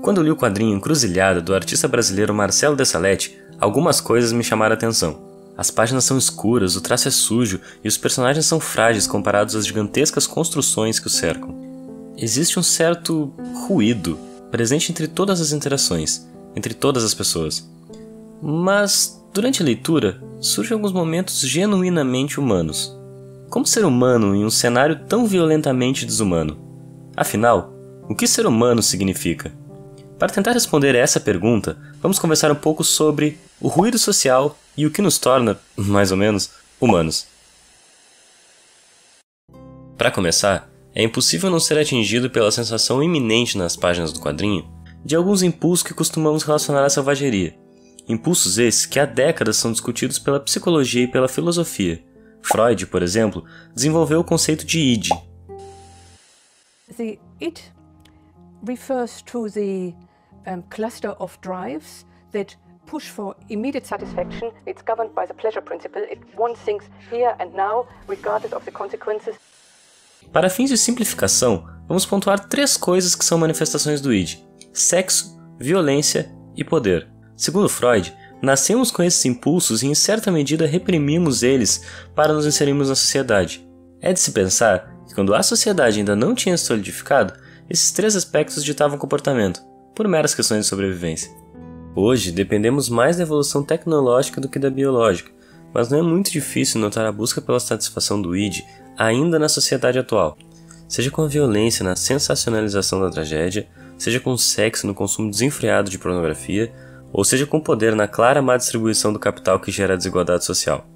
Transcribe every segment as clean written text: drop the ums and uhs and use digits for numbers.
Quando li o quadrinho Encruzilhada do artista brasileiro Marcelo de Salete, algumas coisas me chamaram a atenção. As páginas são escuras, o traço é sujo e os personagens são frágeis comparados às gigantescas construções que os cercam. Existe um certo ruído presente entre todas as interações, entre todas as pessoas. Mas, durante a leitura, surgem alguns momentos genuinamente humanos. Como ser humano em um cenário tão violentamente desumano? Afinal, o que ser humano significa? Para tentar responder essa pergunta, vamos conversar um pouco sobre o ruído social e o que nos torna, mais ou menos, humanos. Para começar, é impossível não ser atingido pela sensação iminente nas páginas do quadrinho de alguns impulsos que costumamos relacionar à selvageria. Impulsos esses que há décadas são discutidos pela psicologia e pela filosofia. Freud, por exemplo, desenvolveu o conceito de id. The id refers to the cluster of drives that push for immediate satisfaction. It's governed by the pleasure principle. It wants things here and now, regardless of the consequences. Para fins de simplificação, vamos pontuar 3 coisas que são manifestações do id: sexo, violência e poder. Segundo Freud, nascemos com esses impulsos e em certa medida reprimimos eles para nos inserirmos na sociedade. É de se pensar que quando a sociedade ainda não tinha se solidificado, esses 3 aspectos ditavam o comportamento, por meras questões de sobrevivência. Hoje, dependemos mais da evolução tecnológica do que da biológica, mas não é muito difícil notar a busca pela satisfação do id ainda na sociedade atual, seja com a violência na sensacionalização da tragédia, seja com o sexo no consumo desenfreado de pornografia, ou seja com o poder na clara má distribuição do capital que gera a desigualdade social.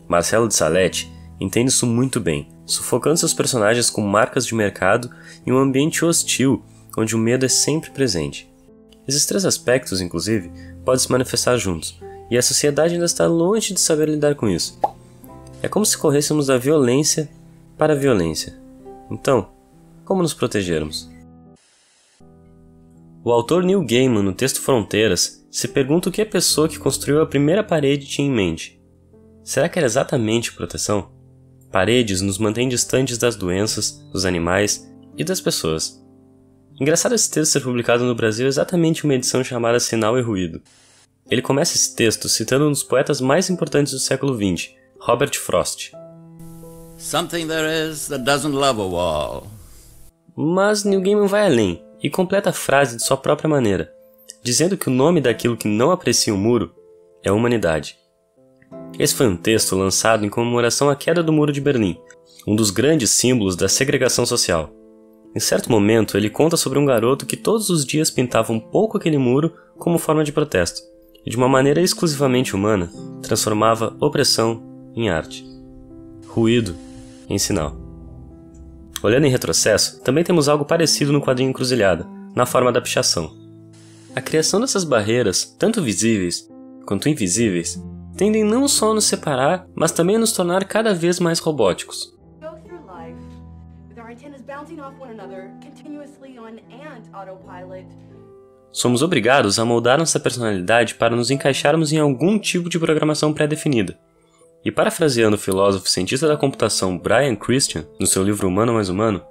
Marcelo de Salete entende isso muito bem, sufocando seus personagens com marcas de mercado e um ambiente hostil, onde o medo é sempre presente. Esses 3 aspectos, inclusive, podem se manifestar juntos, e a sociedade ainda está longe de saber lidar com isso. É como se corrêssemos da violência para a violência. Então, como nos protegermos? O autor Neil Gaiman, no texto Fronteiras, se pergunta o que a pessoa que construiu a primeira parede tinha em mente. Será que era exatamente proteção? Paredes nos mantêm distantes das doenças, dos animais e das pessoas. Engraçado esse texto ser publicado no Brasil exatamente em uma edição chamada Sinal e Ruído. Ele começa esse texto citando um dos poetas mais importantes do século XX, Robert Frost. Something there is that doesn't love a wall. Mas Neil Gaiman vai além e completa a frase de sua própria maneira, dizendo que o nome daquilo que não aprecia o muro é humanidade. Esse foi um texto lançado em comemoração à queda do Muro de Berlim, um dos grandes símbolos da segregação social. Em certo momento, ele conta sobre um garoto que todos os dias pintava um pouco aquele muro como forma de protesto, e de uma maneira exclusivamente humana, transformava opressão em arte, ruído em sinal. Olhando em retrocesso, também temos algo parecido no quadrinho Encruzilhada, na forma da pichação. A criação dessas barreiras, tanto visíveis quanto invisíveis, tendem não só a nos separar, mas também a nos tornar cada vez mais robóticos. Somos obrigados a moldar nossa personalidade para nos encaixarmos em algum tipo de programação pré-definida. E parafraseando o filósofo e cientista da computação Brian Christian, no seu livro Humano Mais Humano,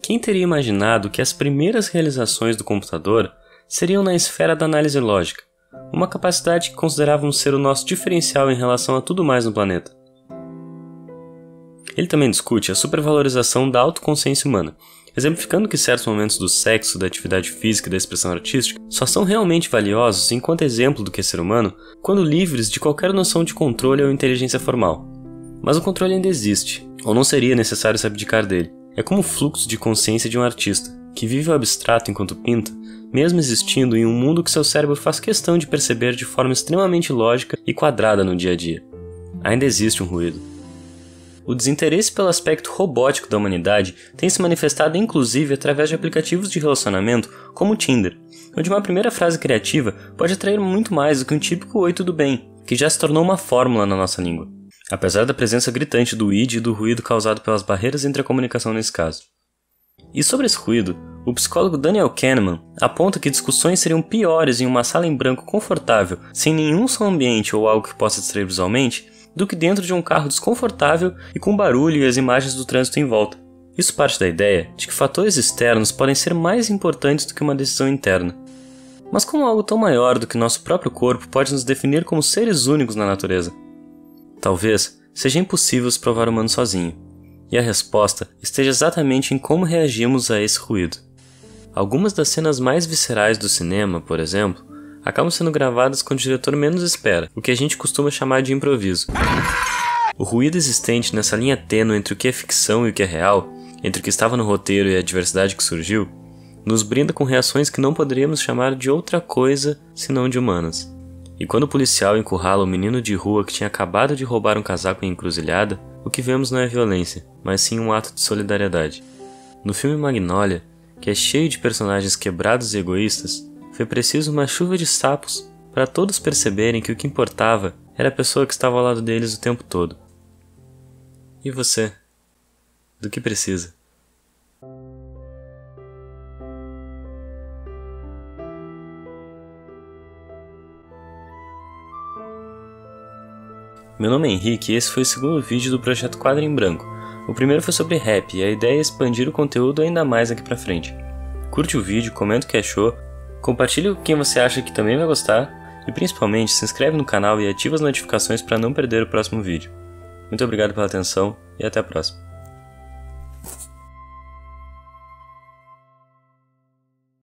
quem teria imaginado que as primeiras realizações do computador seriam na esfera da análise lógica, uma capacidade que considerávamos ser o nosso diferencial em relação a tudo mais no planeta. Ele também discute a supervalorização da autoconsciência humana, exemplificando que certos momentos do sexo, da atividade física e da expressão artística só são realmente valiosos enquanto exemplo do que é ser humano quando livres de qualquer noção de controle ou inteligência formal. Mas o controle ainda existe, ou não seria necessário se abdicar dele. É como o fluxo de consciência de um artista, que vive o abstrato enquanto pinta, mesmo existindo em um mundo que seu cérebro faz questão de perceber de forma extremamente lógica e quadrada no dia a dia. Ainda existe um ruído. O desinteresse pelo aspecto robótico da humanidade tem se manifestado inclusive através de aplicativos de relacionamento como o Tinder, onde uma primeira frase criativa pode atrair muito mais do que um típico "Oi, tudo bem", que já se tornou uma fórmula na nossa língua, apesar da presença gritante do id e do ruído causado pelas barreiras entre a comunicação nesse caso. E sobre esse ruído, o psicólogo Daniel Kahneman aponta que discussões seriam piores em uma sala em branco confortável, sem nenhum som ambiente ou algo que possa distrair visualmente, do que dentro de um carro desconfortável e com barulho e as imagens do trânsito em volta. Isso parte da ideia de que fatores externos podem ser mais importantes do que uma decisão interna. Mas como algo tão maior do que nosso próprio corpo pode nos definir como seres únicos na natureza? Talvez seja impossível se provar humano sozinho, e a resposta esteja exatamente em como reagimos a esse ruído. Algumas das cenas mais viscerais do cinema, por exemplo, acabam sendo gravadas quando o diretor menos espera, o que a gente costuma chamar de improviso. O ruído existente nessa linha tênue entre o que é ficção e o que é real, entre o que estava no roteiro e a diversidade que surgiu, nos brinda com reações que não poderíamos chamar de outra coisa senão de humanas. E quando o policial encurrala o menino de rua que tinha acabado de roubar um casaco em encruzilhada, o que vemos não é violência, mas sim um ato de solidariedade. No filme Magnolia, que é cheio de personagens quebrados e egoístas, foi preciso uma chuva de sapos para todos perceberem que o que importava era a pessoa que estava ao lado deles o tempo todo. E você? Do que precisa? Meu nome é Henrique e esse foi o segundo vídeo do projeto Quadro em Branco. O primeiro foi sobre rap e a ideia é expandir o conteúdo ainda mais aqui pra frente. Curte o vídeo, comenta o que achou, compartilhe com quem você acha que também vai gostar e principalmente se inscreve no canal e ativa as notificações para não perder o próximo vídeo. Muito obrigado pela atenção e até a próxima.